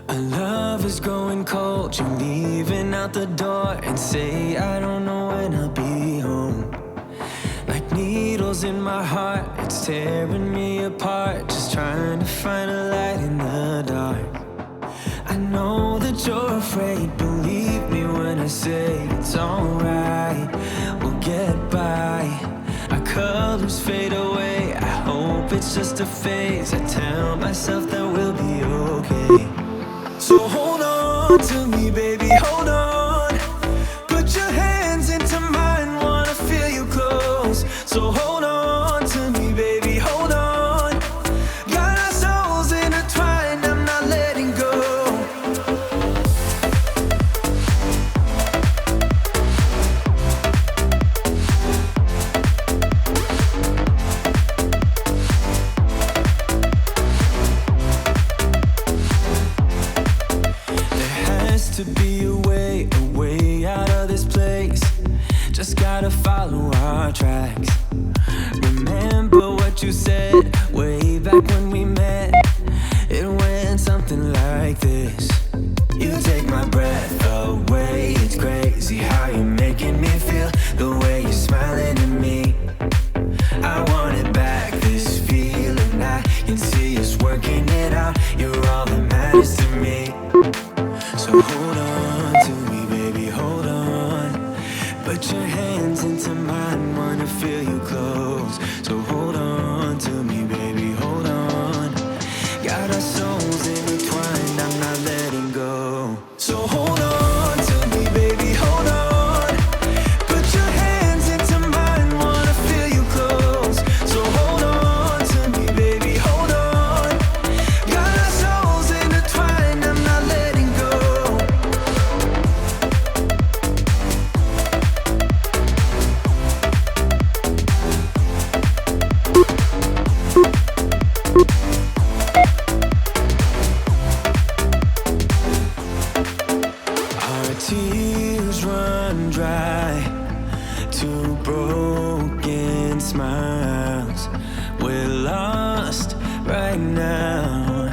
Our love is growing cold. You're leaving out the door and say I don't know when I'll be home. Like needles in my heart, it's tearing me apart. Just trying to find a light in the dark. I know that you're afraid, believe me when I say it's alright. We'll get by, our colors fade away. I hope it's just a phase. I tell myself that we'll be okay. So hold on to me, baby, hold on. Put your hands into mine, wanna feel you close. So hold on to me, baby, hold on. Got our souls intertwined, I'm not letting go. To be a way out of this place. Just gotta follow our tracks. Remember what you said way back when we met. It went something like this. You take my breath away. It's crazy how you're making me feel. The way you're smiling at me, I want it back, this feeling. I can see us working it out. You're all that matters to me. So hold on to me, baby, hold on. Put your hands into mine, wanna feel you close. So hold on to me, baby, hold on. Got our souls intertwined, I'm not letting go. So hold on to me, baby, hold on. Put your hands into mine, wanna feel you close. So hold on to me, baby, hold on. Got our souls intertwined, I'm not letting go. Our tears run dry, two broken smiles. We're lost right now.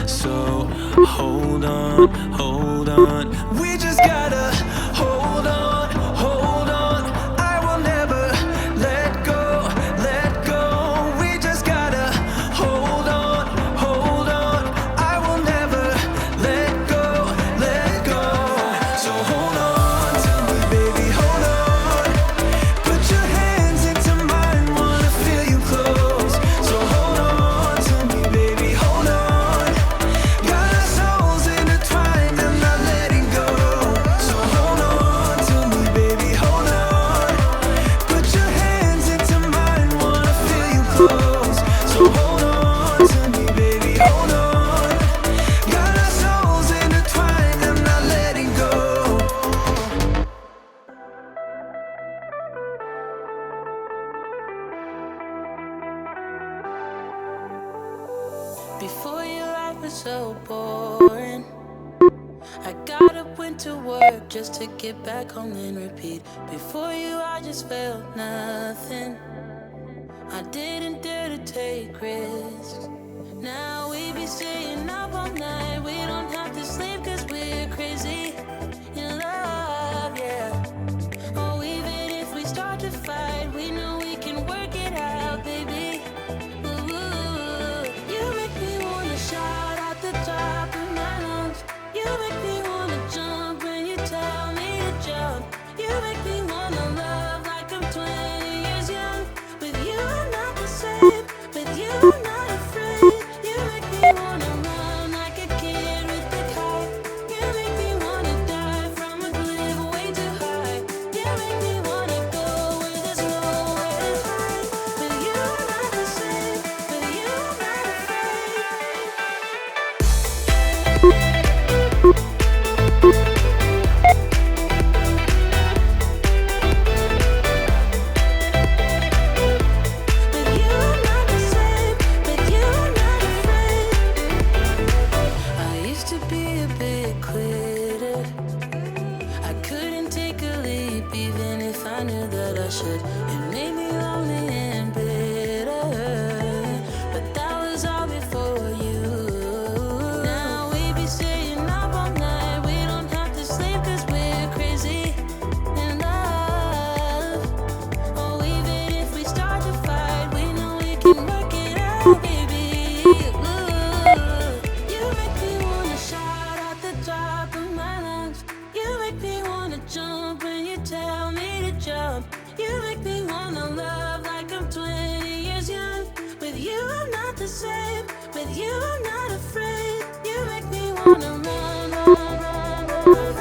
So hold on, hold on. We just gotta hold on, hold on. I will never let go, let go. We just gotta hold on, hold on. I will never let go, let go. So hold on to me, baby, hold on. Put your hands into mine, wanna feel you close. So hold on to me, baby, hold on. Got our souls intertwined, I'm not letting go. So hold on to me, baby, hold on. Put your hands into mine, wanna feel you close. So hold on to me, baby, hold on. Got our souls intertwined, I'm not letting go. Before your life was so boring. I got up, went to work just to get back home and repeat. Before you, I just felt nothing. I didn't dare to take risks. Now we be staying up all night. We don't have to sleep cause we're crazy in love, yeah. Oh, even if we start to fight, we know we can work it out, baby. Ooh, you make me wanna shout out the top of my lungs. You make me wanna jump when you tell me to jump. You make me wanna love like I'm 20 years young. With you I'm not the same, with you I'm not afraid. With you, I'm not afraid. You make me wanna run, run, run, run,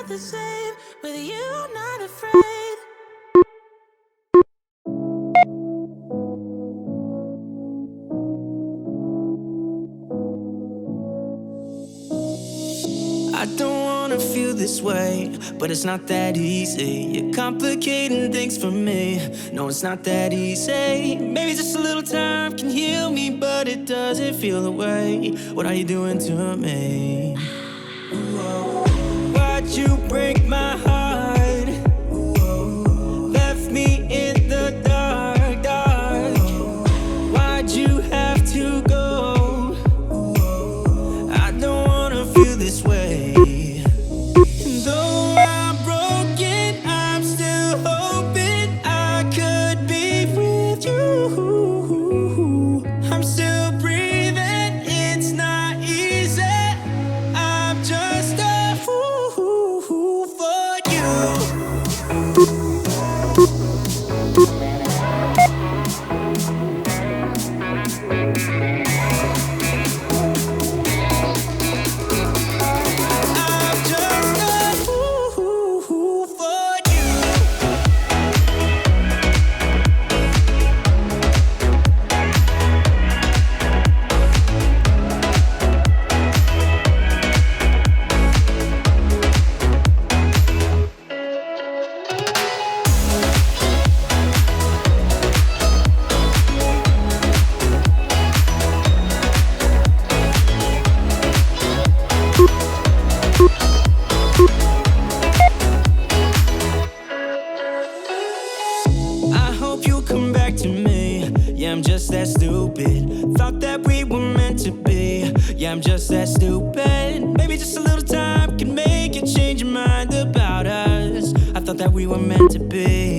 the same. With you, I'm not afraid. I don't wanna feel this way, but it's not that easy. You're complicating things for me. No, it's not that easy. Maybe just a little time can heal me, but it doesn't feel the way. What are you doing to me? Why'd you break my heart? Left me in the dark, dark. Why'd you have to go? I don't wanna feel this way. Though I'm broken, I'm still hoping I could be with you. I'm still breathing, it's not easy. I'm just a fool for you. I'm just a fool for you. I hope you'll come back to me. Yeah, I'm just that stupid. Thought that we were meant to be. Yeah, I'm just that stupid. Maybe just a little time can make you change your mind about us. I thought that we were meant to be.